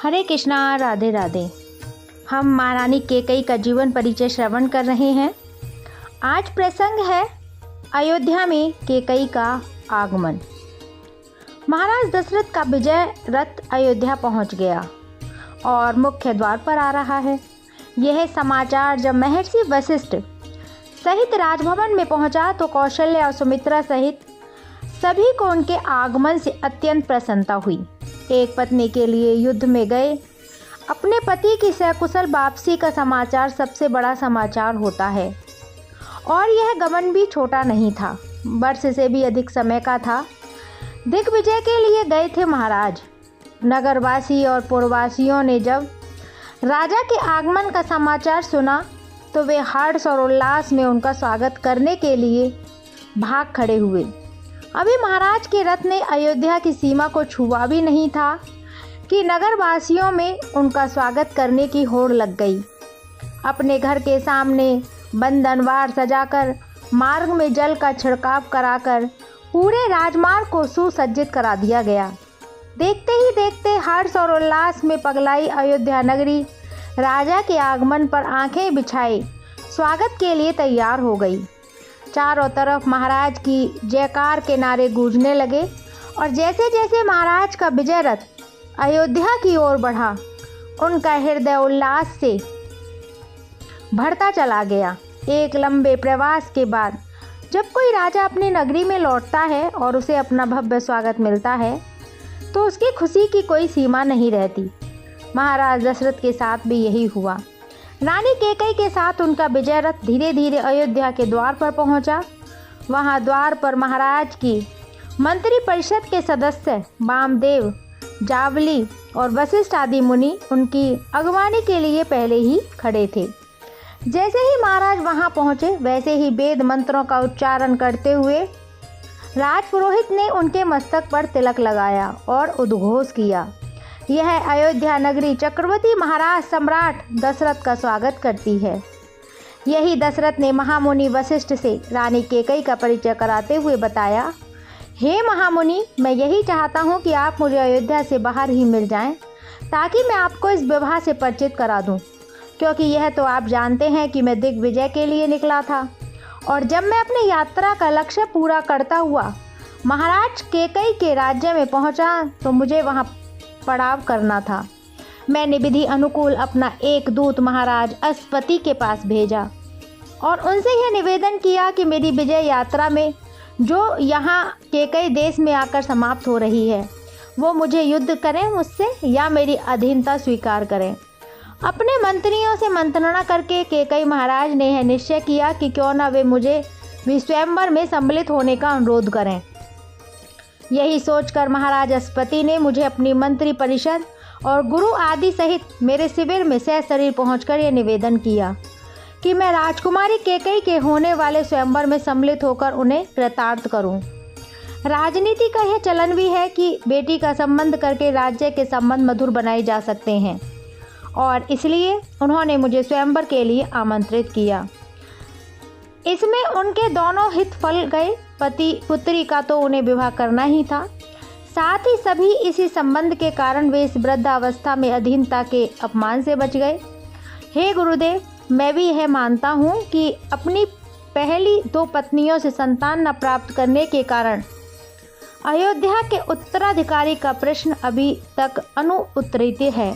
हरे कृष्णा, राधे राधे। हम महारानी कैकेयी का जीवन परिचय श्रवण कर रहे हैं। आज प्रसंग है अयोध्या में कैकेयी का आगमन। महाराज दशरथ का विजय रथ अयोध्या पहुंच गया और मुख्य द्वार पर आ रहा है। यह समाचार जब महर्षि वशिष्ठ सहित राजभवन में पहुंचा तो कौशल्या और सुमित्रा सहित सभी को उनके आगमन से अत्यंत प्रसन्नता हुई। एक पत्नी के लिए युद्ध में गए अपने पति की सकुशल वापसी का समाचार सबसे बड़ा समाचार होता है और यह गमन भी छोटा नहीं था, वर्ष से भी अधिक समय का था। दिग्विजय के लिए गए थे महाराज। नगरवासी और पुरवासियों ने जब राजा के आगमन का समाचार सुना तो वे हर्ष और उल्लास में उनका स्वागत करने के लिए भाग खड़े हुए। अभी महाराज के रथ ने अयोध्या की सीमा को छुआ भी नहीं था कि नगरवासियों में उनका स्वागत करने की होड़ लग गई। अपने घर के सामने बंधनवार सजाकर मार्ग में जल का छिड़काव कराकर पूरे राजमार्ग को सुसज्जित करा दिया गया। देखते ही देखते हर्ष और उल्लास में पगलाई अयोध्या नगरी राजा के आगमन पर आंखें बिछाए स्वागत के लिए तैयार हो गई। चारों तरफ महाराज की जयकार के नारे गूंजने लगे और जैसे जैसे महाराज का विजय रथ अयोध्या की ओर बढ़ा, उनका हृदय उल्लास से भरता चला गया। एक लंबे प्रवास के बाद जब कोई राजा अपनी नगरी में लौटता है और उसे अपना भव्य स्वागत मिलता है तो उसकी खुशी की कोई सीमा नहीं रहती। महाराज दशरथ के साथ भी यही हुआ। रानी कैकेयी के साथ उनका विजय रथ धीरे धीरे अयोध्या के द्वार पर पहुंचा। वहां द्वार पर महाराज की मंत्री परिषद के सदस्य वामदेव, जावली और वशिष्ठ आदि मुनि उनकी अगवानी के लिए पहले ही खड़े थे। जैसे ही महाराज वहां पहुंचे वैसे ही वेद मंत्रों का उच्चारण करते हुए राजपुरोहित ने उनके मस्तक पर तिलक लगाया और उद्घोष किया, यह अयोध्या नगरी चक्रवर्ती महाराज सम्राट दशरथ का स्वागत करती है। यही दशरथ ने महामुनि वशिष्ठ से रानी कैकेयी का परिचय कराते हुए बताया, हे महामुनि, मैं यही चाहता हूँ कि आप मुझे अयोध्या से बाहर ही मिल जाएं ताकि मैं आपको इस विवाह से परिचित करा दूँ, क्योंकि यह तो आप जानते हैं कि मैं दिग्विजय के लिए निकला था और जब मैं अपनी यात्रा का लक्ष्य पूरा करता हुआ महाराज कैकेयी के राज्य में पहुँचा तो मुझे वहाँ पड़ाव करना था। मैंने विधि अनुकूल अपना एक दूत महाराज अश्वति के पास भेजा और उनसे यह निवेदन किया कि मेरी विजय यात्रा में जो यहाँ कैकेयी देश में आकर समाप्त हो रही है वो मुझे युद्ध करें मुझसे या मेरी अधीनता स्वीकार करें। अपने मंत्रियों से मंत्रणा करके कैकेयी महाराज ने यह निश्चय किया कि क्यों न वे मुझे भी स्वयंवर में सम्मिलित होने का अनुरोध करें। यही सोचकर महाराज अश्वति ने मुझे अपनी मंत्री परिषद और गुरु आदि सहित मेरे शिविर में सशरीर पहुंचकर यह निवेदन किया कि मैं राजकुमारी कैकेयी के होने वाले स्वयंवर में सम्मिलित होकर उन्हें कृतार्थ करूं। राजनीति का यह चलन भी है कि बेटी का संबंध करके राज्य के संबंध मधुर बनाए जा सकते हैं और इसलिए उन्होंने मुझे स्वयंवर के लिए आमंत्रित किया। इसमें उनके दोनों हित फल गए। पति पुत्री का तो उन्हें विवाह करना ही था, साथ ही सभी इसी संबंध के कारण वे इस वृद्धावस्था में अधीनता के अपमान से बच गए। हे गुरुदेव, मैं भी यह मानता हूँ कि अपनी पहली दो पत्नियों से संतान न प्राप्त करने के कारण अयोध्या के उत्तराधिकारी का प्रश्न अभी तक अनुत्तरित है।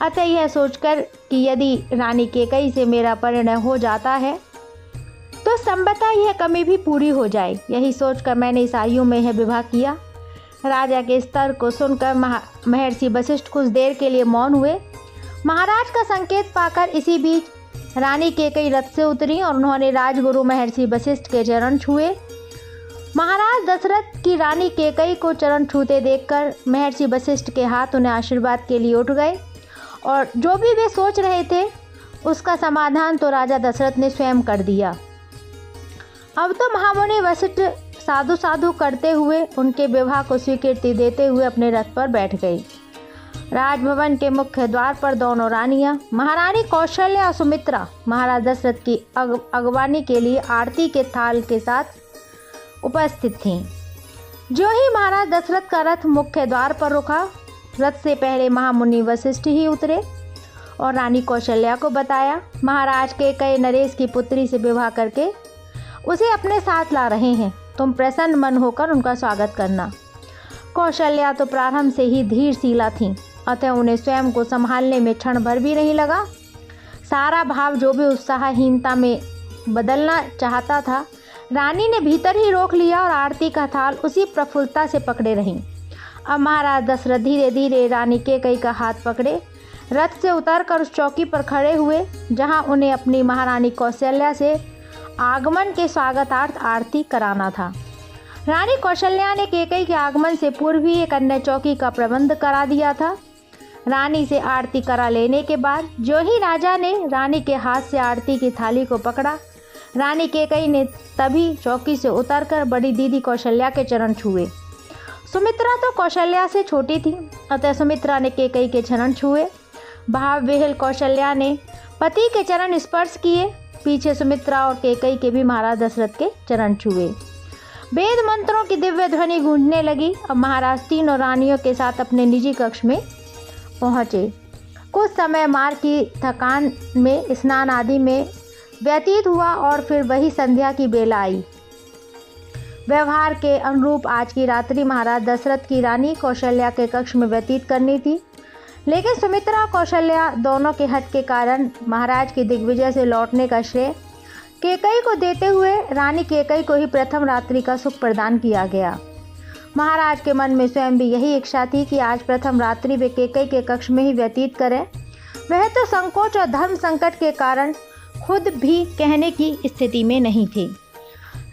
अतः यह सोचकर कि यदि रानी कैकेयी से मेरा परिणय हो जाता है तो संभवतः यह कमी भी पूरी हो जाए। यही सोचकर मैंने इस आयु में यह विवाह किया। राजा के स्तर को सुनकर महर्षि वशिष्ठ कुछ देर के लिए मौन हुए। महाराज का संकेत पाकर इसी बीच रानी कैकेयी रथ से उतरी और उन्होंने राजगुरु महर्षि वशिष्ठ के चरण छुए। महाराज दशरथ की रानी कैकेयी को चरण छूते देखकर महर्षि वशिष्ठ के हाथ उन्हें आशीर्वाद के लिए उठ गए और जो भी वे सोच रहे थे उसका समाधान तो राजा दशरथ ने स्वयं कर दिया। अब तो महामुनि वशिष्ठ साधु साधु करते हुए उनके विवाह को स्वीकृति देते हुए अपने रथ पर बैठ गई। राजभवन के मुख्य द्वार पर दोनों रानियां महारानी कौशल्या और सुमित्रा महाराज दशरथ की अगवानी के लिए आरती के थाल के साथ उपस्थित थीं। जो ही महाराज दशरथ का रथ मुख्य द्वार पर रुका रथ से पहले महामुनि वशिष्ठ ही उतरे और रानी कौशल्या को बताया, महाराज केकई नरेश की पुत्री से विवाह करके उसे अपने साथ ला रहे हैं। तुम प्रसन्न मन होकर उनका स्वागत करना। कौशल्या तो प्रारंभ से ही धीरशीला थीं, अतः उन्हें स्वयं को संभालने में क्षण भर भी नहीं लगा। सारा भाव जो भी उत्साहहीनता में बदलना चाहता था, रानी ने भीतर ही रोक लिया और आरती का थाल उसी प्रफुल्लता से पकड़े रहीं। अब महाराज दशरथ धीरे धीरे रानी केकई का हाथ पकड़े रथ से उतरकर उस चौकी पर खड़े हुए जहां उन्हें अपनी महारानी कौशल्या से आगमन के स्वागतार्थ आरती कराना था। रानी कौशल्या ने केकई के आगमन से पूर्व ही एक अन्य चौकी का प्रबंध करा दिया था। रानी से आरती करा लेने के बाद जो ही राजा ने रानी के हाथ से आरती की थाली को पकड़ा, रानी केकई ने तभी चौकी से उतरकर बड़ी दीदी कौशल्या के चरण छुए। सुमित्रा तो कौशल्या से छोटी थी, अतः सुमित्रा ने केकई के चरण छुए। भाव विह्वल कौशल्या ने पति के चरण स्पर्श किए। पीछे सुमित्रा और केकई के भी महाराज दशरथ के चरण छुए। वेद मंत्रों की दिव्य ध्वनि गूंजने लगी। अब महाराज तीनों रानियों के साथ अपने निजी कक्ष में पहुँचे। कुछ समय मार्ग की थकान में स्नान आदि में व्यतीत हुआ और फिर वही संध्या की बेला आई। व्यवहार के अनुरूप आज की रात्रि महाराज दशरथ की रानी कौशल्या के कक्ष में व्यतीत करनी थी, लेकिन सुमित्रा और कौशल्या दोनों के हट के कारण महाराज की दिग्विजय से लौटने का श्रेय केकई को देते हुए रानी केकई को ही प्रथम रात्रि का सुख प्रदान किया गया। महाराज के मन में स्वयं भी यही इच्छा थी कि आज प्रथम रात्रि वे केकई के कक्ष में ही व्यतीत करें। वह तो संकोच और धर्म संकट के कारण खुद भी कहने की स्थिति में नहीं थी।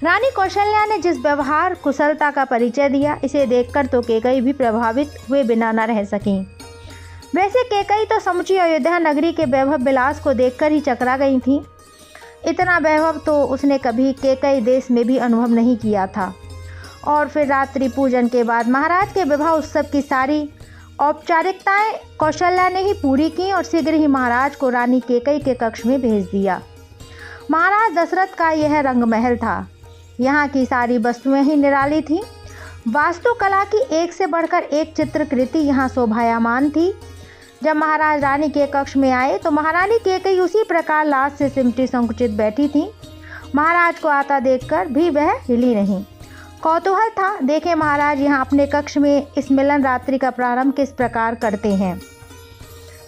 रानी कौशल्या ने जिस व्यवहार कुशलता का परिचय दिया, इसे देखकर तो केकई भी प्रभावित हुए बिना न रह सकीं। वैसे केकई तो समुची अयोध्या नगरी के वैभव विलास को देखकर ही चकरा गई थी। इतना वैभव तो उसने कभी केकई देश में भी अनुभव नहीं किया था। और फिर रात्रि पूजन के बाद महाराज के विवाह उत्सव की सारी औपचारिकताएं कौशल्या ने ही पूरी की और शीघ्र ही महाराज को रानी केकई के कक्ष में भेज दिया। महाराज दशरथ का यह रंगमहल था। यहाँ की सारी वस्तुएं ही निराली थीं। वास्तुकला की एक से बढ़कर एक चित्रकृति यहाँ शोभायमान थी। जब महाराज रानी के कक्ष में आए तो महारानी केकई उसी प्रकार लाज से सिमटी संकुचित बैठी थी। महाराज को आता देखकर भी वह हिली नहीं। कौतूहल था, देखे महाराज यहाँ अपने कक्ष में इस मिलन रात्रि का प्रारंभ किस प्रकार करते हैं।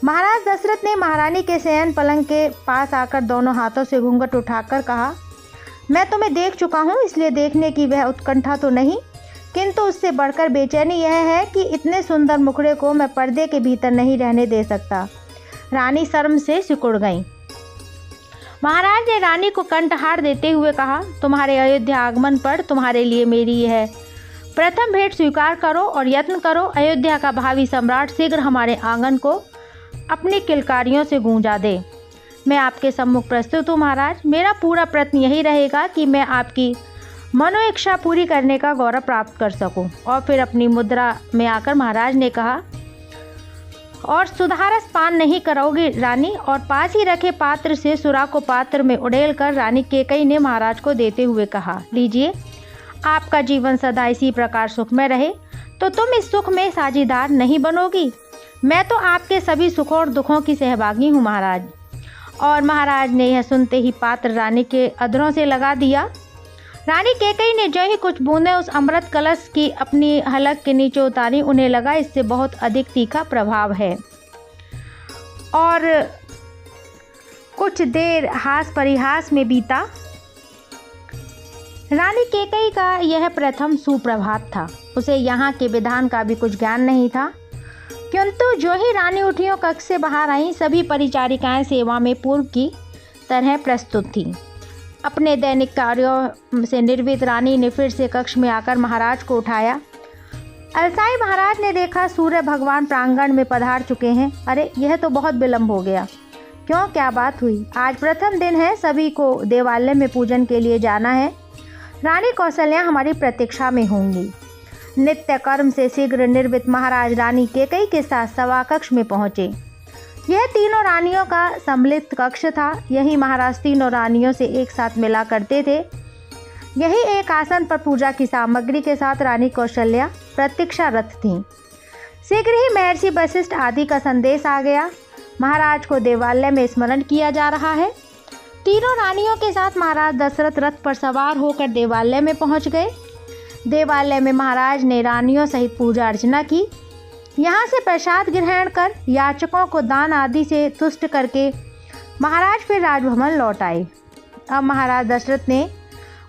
महाराज दशरथ ने महारानी के शयन पलंग के पास आकर दोनों हाथों से घूंघट उठाकर कहा, मैं तुम्हें देख चुका हूँ, इसलिए देखने की वह उत्कंठा तो नहीं, किंतु उससे बढ़कर बेचैनी यह है कि इतने सुंदर मुखड़े को मैं पर्दे के भीतर नहीं रहने दे सकता। रानी शर्म से सिकुड़ गईं। महाराज ने रानी को कंठहार देते हुए कहा, तुम्हारे अयोध्या आगमन पर तुम्हारे लिए मेरी यह प्रथम भेंट स्वीकार करो और यत्न करो अयोध्या का भावी सम्राट शीघ्र हमारे आंगन को अपनी किलकारियों से गूंजा दे। मैं आपके सम्मुख प्रस्तुत हूँ महाराज। मेरा पूरा प्रयत्न यही रहेगा कि मैं आपकी मनोइच्छा पूरी करने का गौरव प्राप्त कर सकूं। और फिर अपनी मुद्रा में आकर महाराज ने कहा, और सुधारस पान नहीं करोगे रानी। और पास ही रखे पात्र से सुरा को पात्र में उड़ेल कर रानी केकई ने महाराज को देते हुए कहा, लीजिए, आपका जीवन सदा इसी प्रकार सुखमय रहे। तो तुम इस सुख में साझीदार नहीं बनोगी? मैं तो आपके सभी सुखों और दुखों की सहभागी हूँ महाराज। और महाराज ने यह सुनते ही पात्र रानी के अधरों से लगा दिया। रानी केकई ने जो ही कुछ बूंदें उस अमृत कलश की अपनी हलक के नीचे उतारी, उन्हें लगा इससे बहुत अधिक तीखा प्रभाव है। और कुछ देर हास परिहास में बीता। रानी केकई का यह प्रथम सुप्रभात था। उसे यहाँ के विधान का भी कुछ ज्ञान नहीं था, किंतु जो ही रानी उठियों कक्ष से बाहर आईं, सभी परिचारिकाएं सेवा में पूर्व की तरह प्रस्तुत थीं। अपने दैनिक कार्यों से निर्वित रानी ने फिर से कक्ष में आकर महाराज को उठाया। अलसाई महाराज ने देखा सूर्य भगवान प्रांगण में पधार चुके हैं। अरे, यह तो बहुत विलंब हो गया। क्यों, क्या बात हुई? आज प्रथम दिन है, सभी को देवालय में पूजन के लिए जाना है। रानी कौशल्या हमारी प्रतीक्षा में होंगी। नित्य कर्म से शीघ्र निर्वित महाराज रानी केकई के साथ सभा कक्ष में पहुँचे। यह तीनों रानियों का सम्मिलित कक्ष था। यही महाराज तीनों रानियों से एक साथ मिला करते थे। यही एक आसन पर पूजा की सामग्री के साथ रानी कौशल्या प्रतीक्षारत थीं। शीघ्र ही महर्षि वशिष्ठ आदि का संदेश आ गया। महाराज को देवालय में स्मरण किया जा रहा है। तीनों रानियों के साथ महाराज दशरथ रथ पर सवार होकर देवालय में पहुंच गए। देवालय में महाराज ने रानियों सहित पूजा अर्चना की। यहाँ से प्रसाद ग्रहण कर याचकों को दान आदि से तुष्ट करके महाराज फिर राजभवन लौट आए। अब महाराज दशरथ ने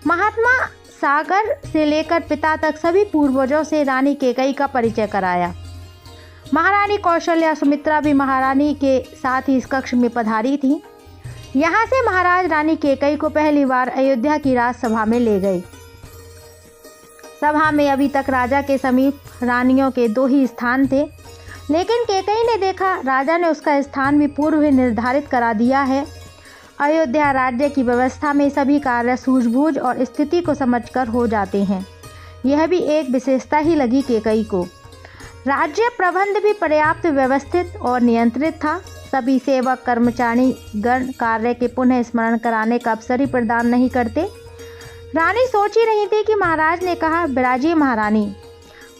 महात्मा सागर से लेकर पिता तक सभी पूर्वजों से रानी कैकेयी का परिचय कराया। महारानी कौशल्या सुमित्रा भी महारानी के साथ ही इस कक्ष में पधारी थी। यहाँ से महाराज रानी कैकेयी को पहली बार अयोध्या की राजसभा में ले गए। सभा में अभी तक राजा के समीप रानियों के 2 ही स्थान थे, लेकिन कैकेयी ने देखा राजा ने उसका स्थान भी पूर्व ही निर्धारित करा दिया है। अयोध्या राज्य की व्यवस्था में सभी कार्य सूझबूझ और स्थिति को समझकर हो जाते हैं। यह भी एक विशेषता ही लगी कैकेयी को। राज्य प्रबंध भी पर्याप्त व्यवस्थित और नियंत्रित था। सभी सेवक कर्मचारी गण कार्य के पुनः स्मरण कराने का अवसर ही प्रदान नहीं करते। रानी सोच ही रही थी कि महाराज ने कहा, विराजिए महारानी।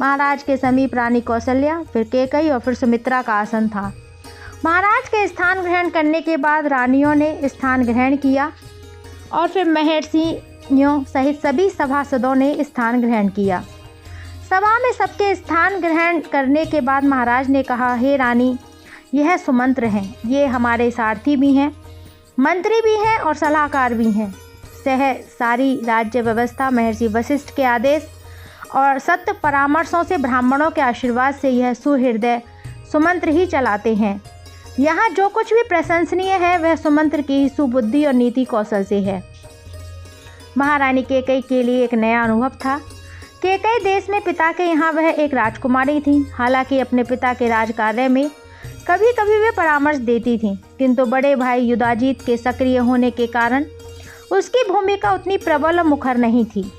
महाराज के समीप रानी कौशल्या, फिर कैकेयी और फिर सुमित्रा का आसन था। महाराज के स्थान ग्रहण करने के बाद रानियों ने स्थान ग्रहण किया और फिर महर्षियों सहित सभी सभासदों ने स्थान ग्रहण किया। सभा में सबके स्थान ग्रहण करने के बाद महाराज ने कहा, हे रानी, यह सुमंत्र हैं। ये हमारे सारथी भी हैं, मंत्री भी हैं और सलाहकार भी हैं। सारी राज्य व्यवस्था महर्षि वशिष्ठ के आदेश और सत्य परामर्शों से ब्राह्मणों के आशीर्वाद से यह सुहृदय सुमंत्र ही चलाते हैं। यहाँ जो कुछ भी प्रशंसनीय है वह सुमंत्र की ही सुबुद्धि और नीति कौशल से है। महारानी कैकेयी के लिए एक नया अनुभव था। कैकेयी देश में पिता के यहाँ वह एक राजकुमारी थी। हालांकि अपने पिता के राजकार्य में कभी कभी वे परामर्श देती थीं, किंतु बड़े भाई युधाजीत के सक्रिय होने के कारण उसकी भूमिका उतनी प्रबल और मुखर नहीं थी।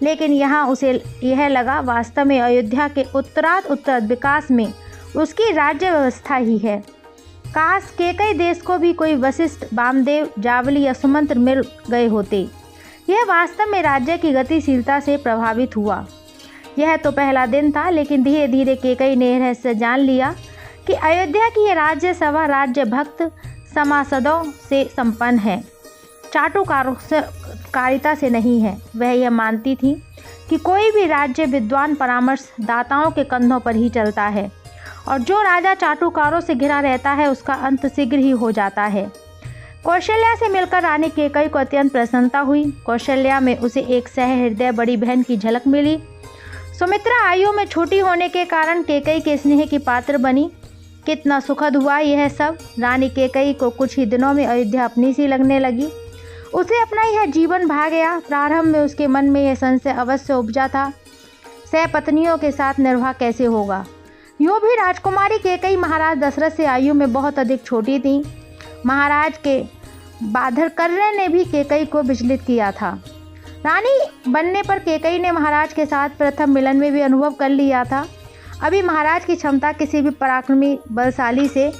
लेकिन यहाँ उसे यह लगा वास्तव में अयोध्या के उत्तर विकास में उसकी राज्य व्यवस्था ही है। काश कैकेयी देश को भी कोई वशिष्ठ, वामदेव, जावली या सुमंत्र मिल गए होते। यह वास्तव में राज्य की गतिशीलता से प्रभावित हुआ। यह तो पहला दिन था, लेकिन धीरे धीरे कैकेयी ने रहस्य जान लिया कि अयोध्या की यह राज्यसभा राज्य भक्त सभासदों से संपन्न है, चाटुकारिता से नहीं है। वह यह मानती थी कि कोई भी राज्य विद्वान परामर्शदाताओं के कंधों पर ही चलता है और जो राजा चाटुकारों से घिरा रहता है उसका अंत शीघ्र ही हो जाता है। कौशल्या से मिलकर रानी कैकेयी को अत्यंत प्रसन्नता हुई। कौशल्या में उसे एक सहृदय बड़ी बहन की झलक मिली। सुमित्रा आयु में छोटी होने के कारण कैकेयी के स्नेह की पात्र बनी। कितना सुखद हुआ यह सब। रानी कैकेयी को कुछ ही दिनों में अयोध्या अपनी सी लगने लगी। उसे अपना यह जीवन भा गया। प्रारंभ में उसके मन में यह संशय अवश्य उपजा था, सहपत्नियों के साथ निर्वाह कैसे होगा। यूँ भी राजकुमारी कैकेयी महाराज दशरथ से आयु में बहुत अधिक छोटी थी। महाराज के बाधरकर्ण्य ने भी कैकेयी को विचलित किया था। रानी बनने पर कैकेयी ने महाराज के साथ प्रथम मिलन में भी अनुभव कर लिया था। अभी महाराज की क्षमता किसी भी पराक्रमी बलशाली से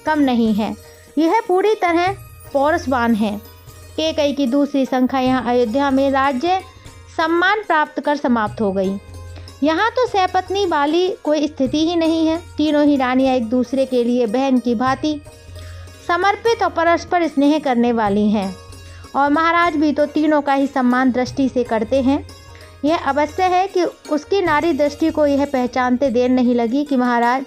कम नहीं है। यह पूरी तरह पौरुषवान है। कैकेयी की दूसरी संख्या यहाँ अयोध्या में राज्य सम्मान प्राप्त कर समाप्त हो गई। यहाँ तो सहपत्नी वाली कोई स्थिति ही नहीं है। तीनों ही रानियाँ एक दूसरे के लिए बहन की भांति समर्पित और परस्पर स्नेह करने वाली हैं और महाराज भी तो तीनों का ही सम्मान दृष्टि से करते हैं। यह अवश्य है कि उसकी नारी दृष्टि को यह पहचानते देर नहीं लगी कि महाराज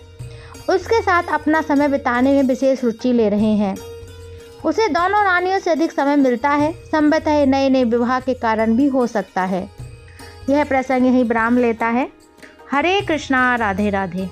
उसके साथ अपना समय बिताने में विशेष रुचि ले रहे हैं। उसे दोनों रानियों से अधिक समय मिलता है। संभवतः नए नए विवाह के कारण भी हो सकता है। यह प्रसंग यहीं विराम लेता है। हरे कृष्णा, राधे राधे।